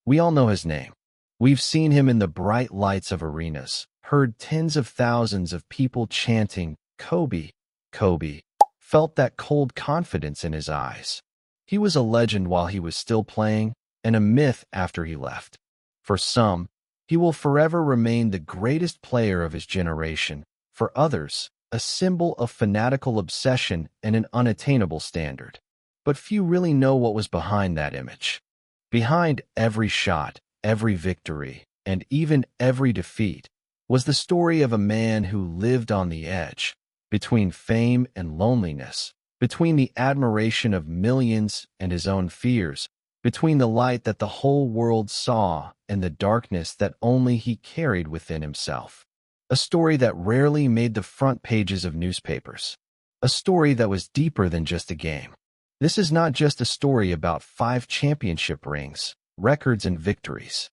We all know his name. We've seen him in the bright lights of arenas, heard tens of thousands of people chanting, "Kobe, Kobe," felt that cold confidence in his eyes. He was a legend while he was still playing, and a myth after he left. For some, he will forever remain the greatest player of his generation. For others, a symbol of fanatical obsession and an unattainable standard. But few really know what was behind that image. Behind every shot, every victory, and even every defeat, was the story of a man who lived on the edge, between fame and loneliness, between the admiration of millions and his own fears, between the light that the whole world saw and the darkness that only he carried within himself. A story that rarely made the front pages of newspapers. A story that was deeper than just a game. This is not just a story about 5 championship rings, records, and victories.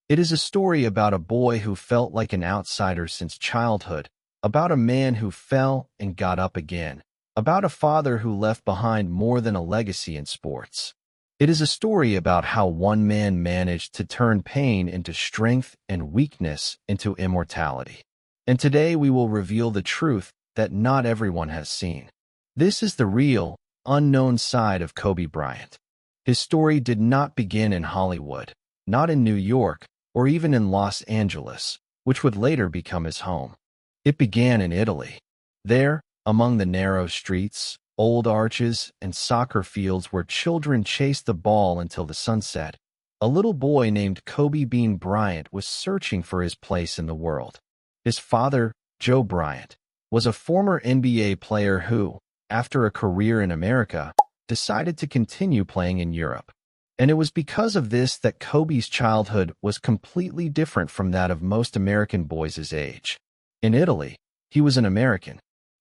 It is a story about a boy who felt like an outsider since childhood, about a man who fell and got up again, about a father who left behind more than a legacy in sports. It is a story about how one man managed to turn pain into strength and weakness into immortality. And today we will reveal the truth that not everyone has seen. This is the real, unknown side of Kobe Bryant. His story did not begin in Hollywood, not in New York, or even in Los Angeles, which would later become his home. It began in Italy. There, among the narrow streets, old arches, and soccer fields where children chased the ball until the sun set, a little boy named Kobe Bean Bryant was searching for his place in the world. His father, Joe Bryant, was a former NBA player who, after a career in America, decided to continue playing in Europe. And it was because of this that Kobe's childhood was completely different from that of most American boys his age. In Italy, he was an American.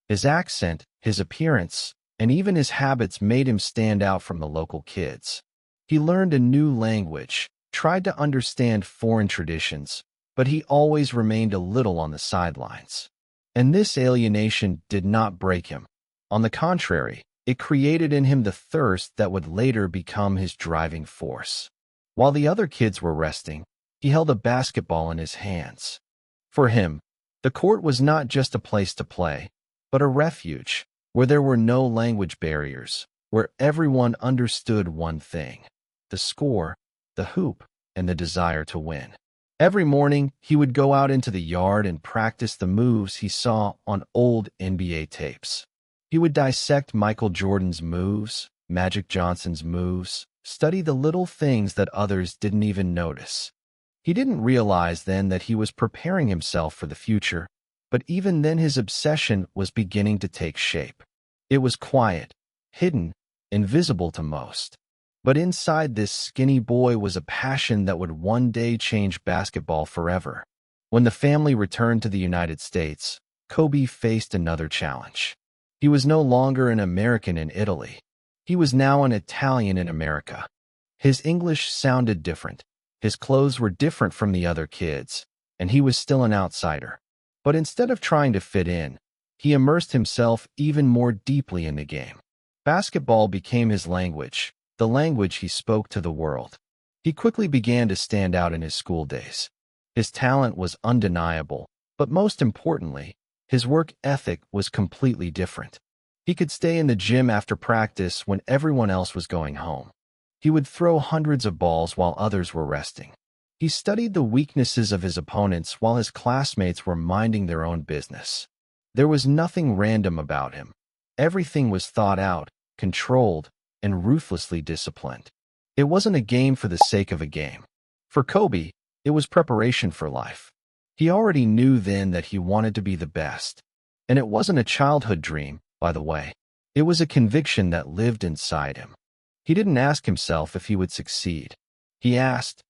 His accent, his appearance, and even his habits made him stand out from the local kids. He learned a new language, tried to understand foreign traditions, but he always remained a little on the sidelines. And this alienation did not break him. On the contrary, it created in him the thirst that would later become his driving force. While the other kids were resting, he held a basketball in his hands. For him, the court was not just a place to play, but a refuge, where there were no language barriers, where everyone understood one thing: the score, the hoop, and the desire to win. Every morning, he would go out into the yard and practice the moves he saw on old NBA tapes. He would dissect Michael Jordan's moves, Magic Johnson's moves, study the little things that others didn't even notice. He didn't realize then that he was preparing himself for the future, but even then his obsession was beginning to take shape. It was quiet, hidden, invisible to most. But inside this skinny boy was a passion that would one day change basketball forever. When the family returned to the United States, Kobe faced another challenge. He was no longer an American in Italy. He was now an Italian in America. His English sounded different. His clothes were different from the other kids, and he was still an outsider. But instead of trying to fit in, he immersed himself even more deeply in the game. Basketball became his language, the language he spoke to the world. He quickly began to stand out in his school days. His talent was undeniable, but most importantly, his work ethic was completely different. He could stay in the gym after practice when everyone else was going home. He would throw hundreds of balls while others were resting. He studied the weaknesses of his opponents while his classmates were minding their own business. There was nothing random about him. Everything was thought out, controlled, and ruthlessly disciplined. It wasn't a game for the sake of a game. For Kobe, it was preparation for life. He already knew then that he wanted to be the best. And it wasn't a childhood dream, by the way. It was a conviction that lived inside him. He didn't ask himself if he would succeed. He asked,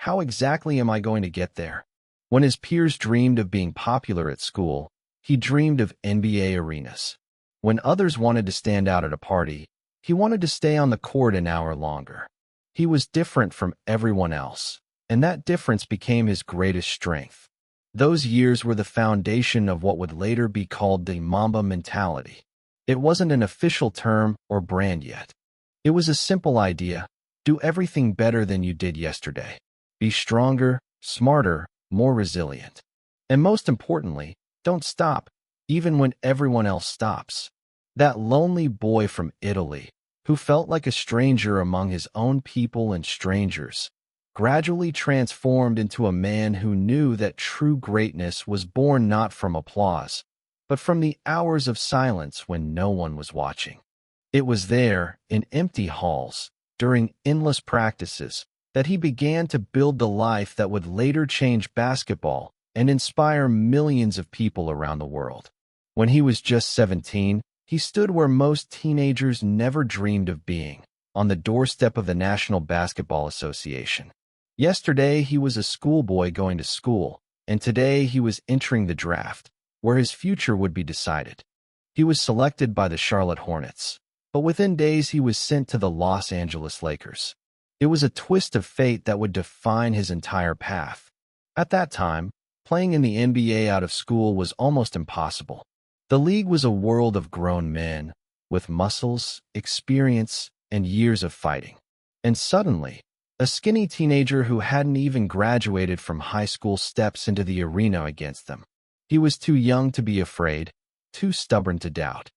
how exactly am I going to get there? When his peers dreamed of being popular at school, he dreamed of NBA arenas. When others wanted to stand out at a party, he wanted to stay on the court an hour longer. He was different from everyone else, and that difference became his greatest strength. Those years were the foundation of what would later be called the Mamba mentality. It wasn't an official term or brand yet. It was a simple idea: do everything better than you did yesterday. Be stronger, smarter, more resilient. And most importantly, don't stop, even when everyone else stops. That lonely boy from Italy, who felt like a stranger among his own people and strangers, gradually transformed into a man who knew that true greatness was born not from applause, but from the hours of silence when no one was watching. It was there, in empty halls, during endless practices, that he began to build the life that would later change basketball and inspire millions of people around the world. When he was just 17, he stood where most teenagers never dreamed of being, on the doorstep of the National Basketball Association. Yesterday, he was a schoolboy going to school, and today he was entering the draft, where his future would be decided. He was selected by the Charlotte Hornets, but within days he was sent to the Los Angeles Lakers. It was a twist of fate that would define his entire path. At that time, playing in the NBA out of school was almost impossible. The league was a world of grown men, with muscles, experience, and years of fighting. And suddenly, a skinny teenager who hadn't even graduated from high school steps into the arena against them. He was too young to be afraid, too stubborn to doubt.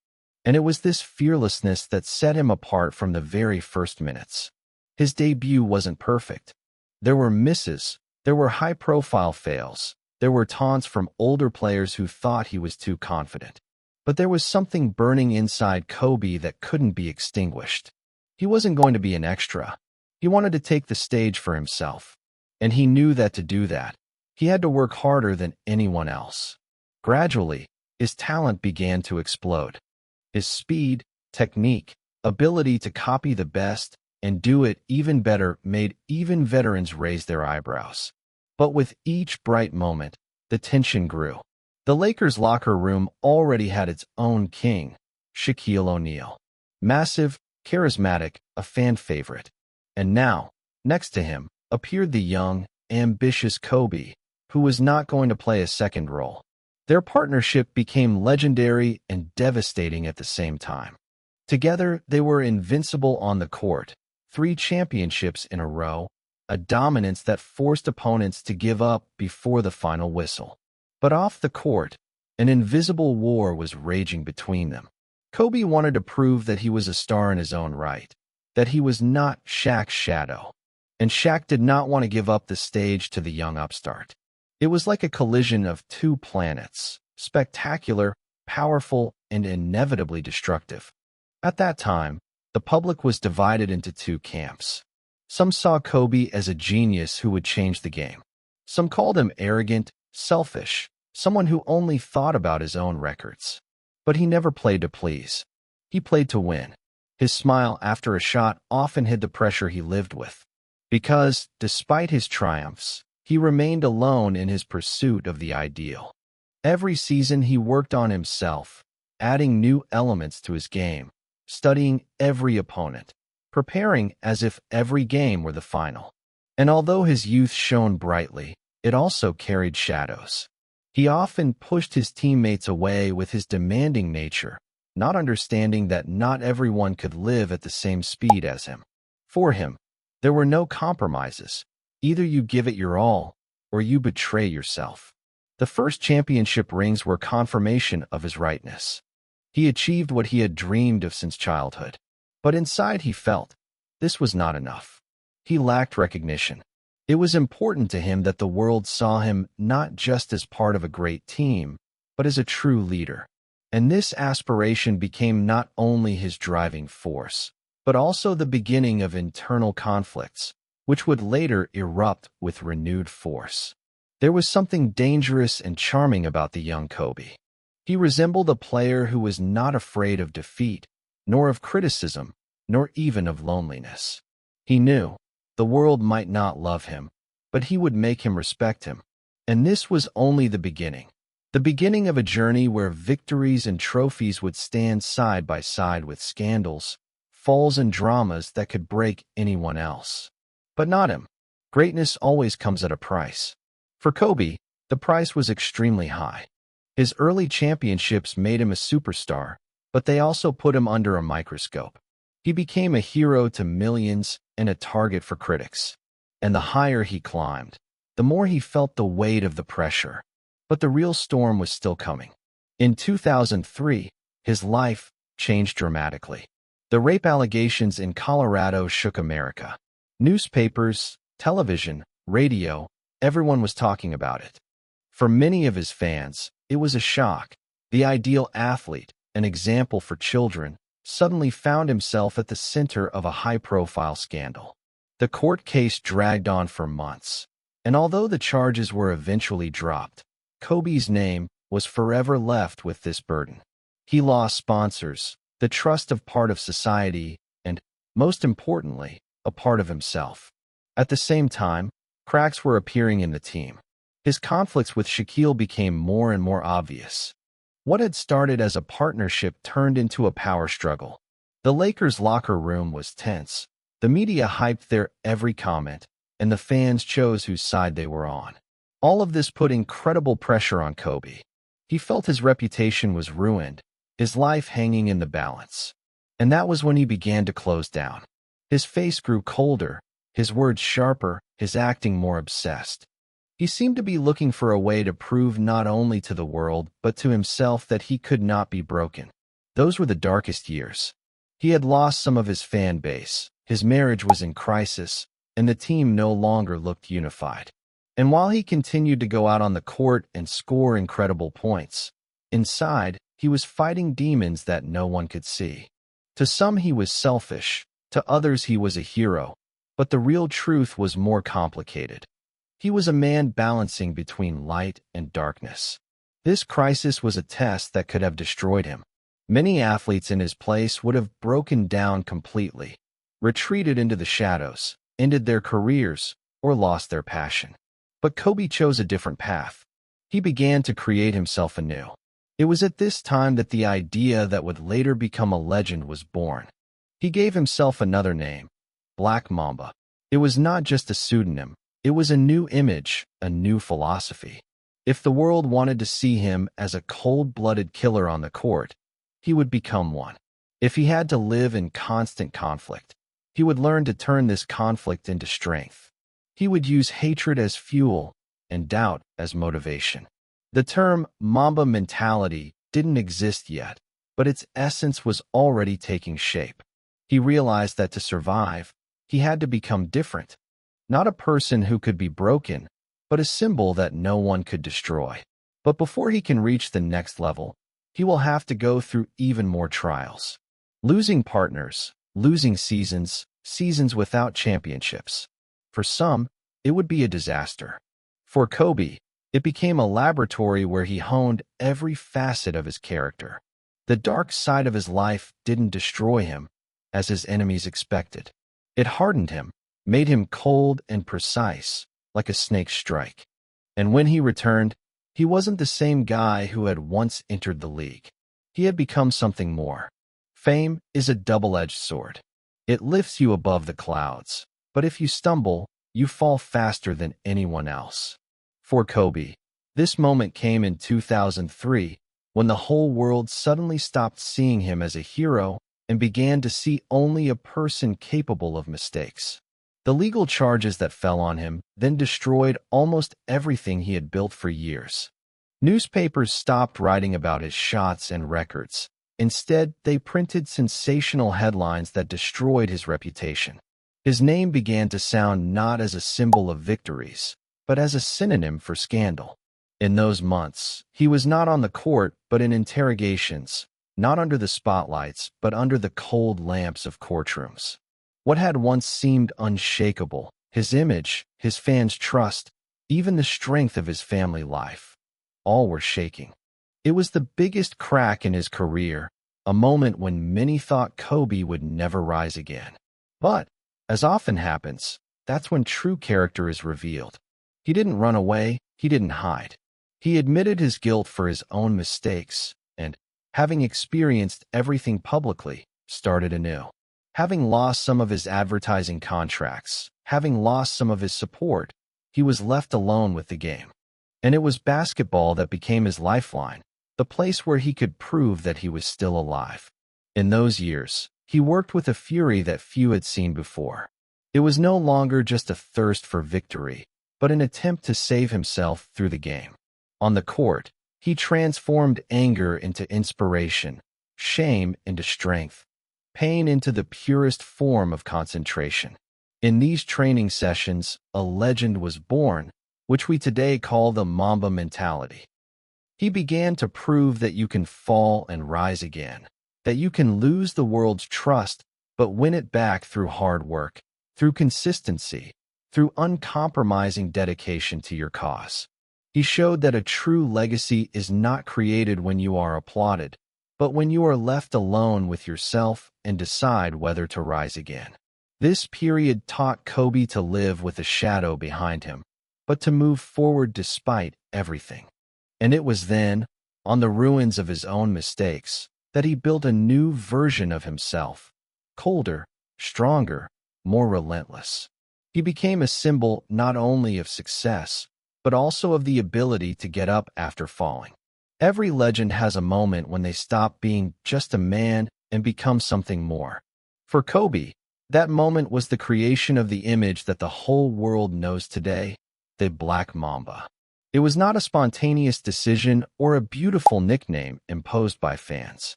And it was this fearlessness that set him apart from the very first minutes. His debut wasn't perfect. There were misses, there were high-profile fails, there were taunts from older players who thought he was too confident. But there was something burning inside Kobe that couldn't be extinguished. He wasn't going to be an extra. He wanted to take the stage for himself. And he knew that to do that, he had to work harder than anyone else. Gradually, his talent began to explode. His speed, technique, ability to copy the best, and do it even better made even veterans raise their eyebrows. But with each bright moment, the tension grew. The Lakers' locker room already had its own king, Shaquille O'Neal. Massive, charismatic, a fan favorite. And now, next to him, appeared the young, ambitious Kobe, who was not going to play a second role. Their partnership became legendary and devastating at the same time. Together, they were invincible on the court, 3 championships in a row, a dominance that forced opponents to give up before the final whistle. But off the court, an invisible war was raging between them. Kobe wanted to prove that he was a star in his own right, that he was not Shaq's shadow. And Shaq did not want to give up the stage to the young upstart. It was like a collision of 2 planets, spectacular, powerful, and inevitably destructive. At that time, the public was divided into 2 camps. Some saw Kobe as a genius who would change the game. Some called him arrogant, selfish, someone who only thought about his own records. But he never played to please. He played to win. His smile after a shot often hid the pressure he lived with. Because, despite his triumphs, he remained alone in his pursuit of the ideal. Every season he worked on himself, adding new elements to his game, studying every opponent, preparing as if every game were the final. And although his youth shone brightly, it also carried shadows. He often pushed his teammates away with his demanding nature, not understanding that not everyone could live at the same speed as him. For him, there were no compromises. Either you give it your all, or you betray yourself. The first championship rings were confirmation of his rightness. He achieved what he had dreamed of since childhood. But inside he felt, this was not enough. He lacked recognition. It was important to him that the world saw him not just as part of a great team, but as a true leader. And this aspiration became not only his driving force, but also the beginning of internal conflicts, which would later erupt with renewed force. There was something dangerous and charming about the young Kobe. He resembled a player who was not afraid of defeat, nor of criticism, nor even of loneliness. He knew the world might not love him, but he would make him respect him. And this was only the beginning of a journey where victories and trophies would stand side by side with scandals, falls, and dramas that could break anyone else. But not him. Greatness always comes at a price. For Kobe, the price was extremely high. His early championships made him a superstar, but they also put him under a microscope. He became a hero to millions and a target for critics. And the higher he climbed, the more he felt the weight of the pressure. But the real storm was still coming. In 2003, his life changed dramatically. The rape allegations in Colorado shook America. Newspapers, television, radio, everyone was talking about it. For many of his fans, it was a shock. The ideal athlete, an example for children, suddenly found himself at the center of a high-profile scandal. The court case dragged on for months, and although the charges were eventually dropped, Kobe's name was forever left with this burden. He lost sponsors, the trust of part of society, and, most importantly, a part of himself. At the same time, cracks were appearing in the team. His conflicts with Shaquille became more and more obvious. What had started as a partnership turned into a power struggle. The Lakers' locker room was tense. The media hyped their every comment, and the fans chose whose side they were on. All of this put incredible pressure on Kobe. He felt his reputation was ruined, his life hanging in the balance. And that was when he began to close down. His face grew colder, his words sharper, his acting more obsessed. He seemed to be looking for a way to prove not only to the world but to himself that he could not be broken. Those were the darkest years. He had lost some of his fan base, his marriage was in crisis, and the team no longer looked unified. And while he continued to go out on the court and score incredible points, inside, he was fighting demons that no one could see. To some he was selfish, to others he was a hero, but the real truth was more complicated. He was a man balancing between light and darkness. This crisis was a test that could have destroyed him. Many athletes in his place would have broken down completely, retreated into the shadows, ended their careers, or lost their passion. But Kobe chose a different path. He began to create himself anew. It was at this time that the idea that would later become a legend was born. He gave himself another name, Black Mamba. It was not just a pseudonym. It was a new image, a new philosophy. If the world wanted to see him as a cold-blooded killer on the court, he would become one. If he had to live in constant conflict, he would learn to turn this conflict into strength. He would use hatred as fuel and doubt as motivation. The term Mamba mentality didn't exist yet, but its essence was already taking shape. He realized that to survive, he had to become different. Not a person who could be broken, but a symbol that no one could destroy. But before he can reach the next level, he will have to go through even more trials. Losing partners, losing seasons, seasons without championships. For some, it would be a disaster. For Kobe, it became a laboratory where he honed every facet of his character. The dark side of his life didn't destroy him, as his enemies expected. It hardened him, made him cold and precise, like a snake's strike. And when he returned, he wasn't the same guy who had once entered the league. He had become something more. Fame is a double-edged sword. It lifts you above the clouds, but if you stumble, you fall faster than anyone else. For Kobe, this moment came in 2003, when the whole world suddenly stopped seeing him as a hero and began to see only a person capable of mistakes. The legal charges that fell on him then destroyed almost everything he had built for years. Newspapers stopped writing about his shots and records. Instead, they printed sensational headlines that destroyed his reputation. His name began to sound not as a symbol of victories, but as a synonym for scandal. In those months, he was not on the court, but in interrogations, not under the spotlights, but under the cold lamps of courtrooms. What had once seemed unshakable, his image, his fans' trust, even the strength of his family life, all were shaking. It was the biggest crack in his career, a moment when many thought Kobe would never rise again. But, as often happens, that's when true character is revealed. He didn't run away, he didn't hide. He admitted his guilt for his own mistakes, and, having experienced everything publicly, started anew. Having lost some of his advertising contracts, having lost some of his support, he was left alone with the game. And it was basketball that became his lifeline, the place where he could prove that he was still alive. In those years, he worked with a fury that few had seen before. It was no longer just a thirst for victory, but an attempt to save himself through the game. On the court, he transformed anger into inspiration, shame into strength, pain into the purest form of concentration. In these training sessions, a legend was born, which we today call the Mamba mentality. He began to prove that you can fall and rise again, that you can lose the world's trust but win it back through hard work, through consistency, through uncompromising dedication to your cause. He showed that a true legacy is not created when you are applauded, but when you are left alone with yourself and decide whether to rise again. This period taught Kobe to live with a shadow behind him, but to move forward despite everything. And it was then, on the ruins of his own mistakes, that he built a new version of himself, colder, stronger, more relentless. He became a symbol not only of success, but also of the ability to get up after falling. Every legend has a moment when they stop being just a man and become something more. For Kobe, that moment was the creation of the image that the whole world knows today, the Black Mamba. It was not a spontaneous decision or a beautiful nickname imposed by fans.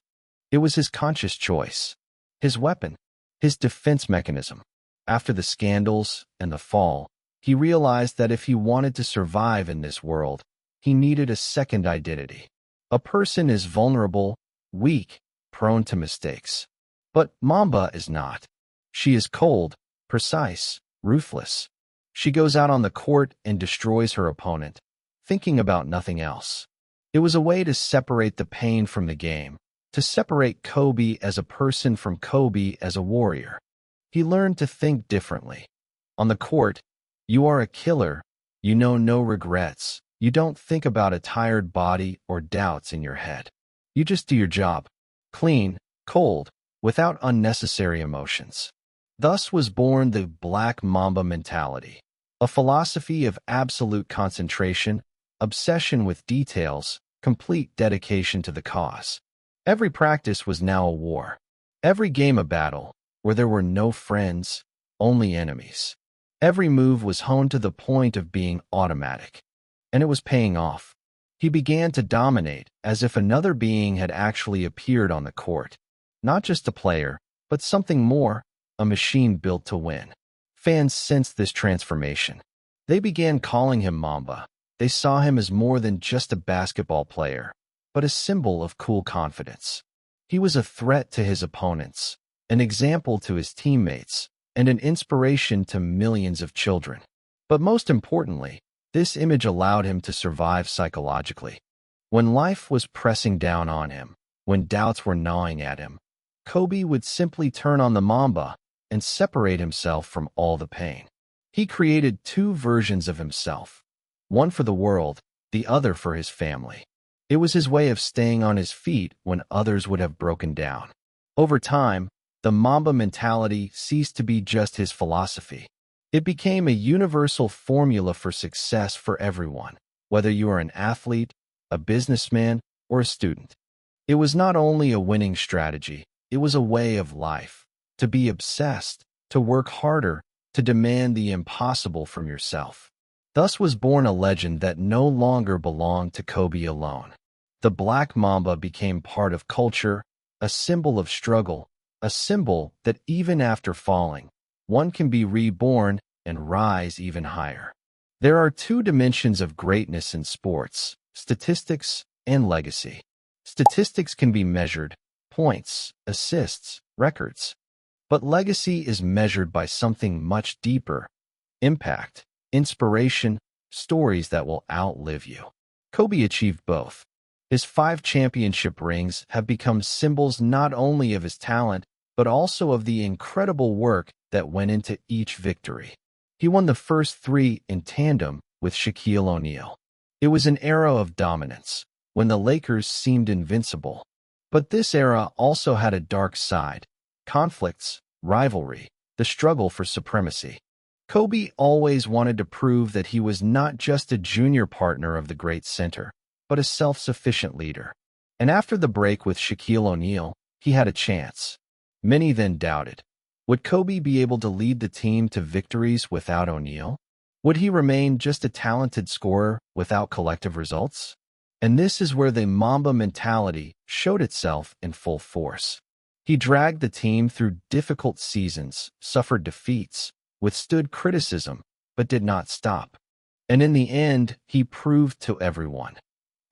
It was his conscious choice, his weapon, his defense mechanism. After the scandals and the fall, he realized that if he wanted to survive in this world, he needed a second identity. A person is vulnerable, weak, prone to mistakes. But Mamba is not. She is cold, precise, ruthless. She goes out on the court and destroys her opponent, thinking about nothing else. It was a way to separate the pain from the game, to separate Kobe as a person from Kobe as a warrior. He learned to think differently. On the court, you are a killer. You know no regrets. You don't think about a tired body or doubts in your head. You just do your job. Clean, cold, without unnecessary emotions. Thus was born the Black Mamba mentality, a philosophy of absolute concentration, obsession with details, complete dedication to the cause. Every practice was now a war. Every game a battle, where there were no friends, only enemies. Every move was honed to the point of being automatic. And it was paying off. He began to dominate as if another being had actually appeared on the court. Not just a player, but something more, a machine built to win. Fans sensed this transformation. They began calling him Mamba. They saw him as more than just a basketball player, but a symbol of cool confidence. He was a threat to his opponents, an example to his teammates, and an inspiration to millions of children. But most importantly, this image allowed him to survive psychologically. When life was pressing down on him, when doubts were gnawing at him, Kobe would simply turn on the Mamba and separate himself from all the pain. He created two versions of himself, one for the world, the other for his family. It was his way of staying on his feet when others would have broken down. Over time, the Mamba mentality ceased to be just his philosophy. It became a universal formula for success for everyone, whether you are an athlete, a businessman, or a student. It was not only a winning strategy, it was a way of life. To be obsessed, to work harder, to demand the impossible from yourself. Thus was born a legend that no longer belonged to Kobe alone. The Black Mamba became part of culture, a symbol of struggle, a symbol that even after falling, one can be reborn and rise even higher. There are two dimensions of greatness in sports, statistics and legacy. Statistics can be measured, points, assists, records. But legacy is measured by something much deeper, impact, inspiration, stories that will outlive you. Kobe achieved both. His 5 championship rings have become symbols not only of his talent, but also of the incredible work that went into each victory. He won the first 3 in tandem with Shaquille O'Neal. It was an era of dominance, when the Lakers seemed invincible. But this era also had a dark side, conflicts, rivalry, the struggle for supremacy. Kobe always wanted to prove that he was not just a junior partner of the great center, but a self-sufficient leader. And after the break with Shaquille O'Neal, he had a chance. Many then doubted. Would Kobe be able to lead the team to victories without O'Neal? Would he remain just a talented scorer without collective results? And this is where the Mamba mentality showed itself in full force. He dragged the team through difficult seasons, suffered defeats, withstood criticism, but did not stop. And in the end, he proved to everyone.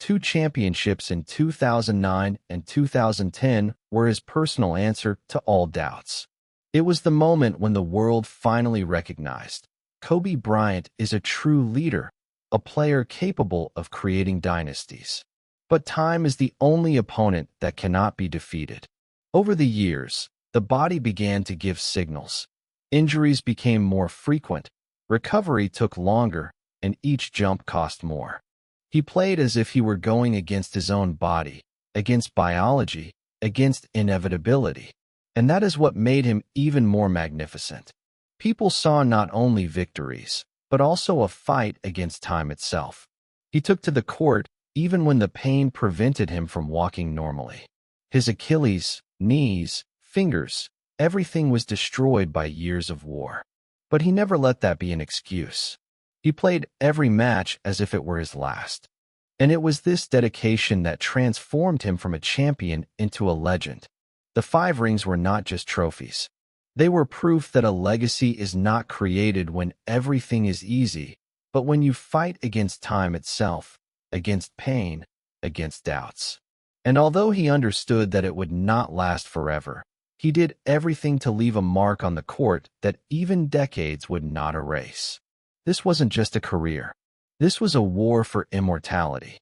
2 championships in 2009 and 2010 were his personal answer to all doubts. It was the moment when the world finally recognized Kobe Bryant is a true leader, a player capable of creating dynasties. But time is the only opponent that cannot be defeated. Over the years, the body began to give signals. Injuries became more frequent, recovery took longer, and each jump cost more. He played as if he were going against his own body, against biology, against inevitability. And that is what made him even more magnificent. People saw not only victories, but also a fight against time itself. He took to the court even when the pain prevented him from walking normally. His Achilles, knees, fingers, everything was destroyed by years of war. But he never let that be an excuse. He played every match as if it were his last. And it was this dedication that transformed him from a champion into a legend. The 5 rings were not just trophies. They were proof that a legacy is not created when everything is easy, but when you fight against time itself, against pain, against doubts. And although he understood that it would not last forever, he did everything to leave a mark on the court that even decades would not erase. This wasn't just a career. This was a war for immortality.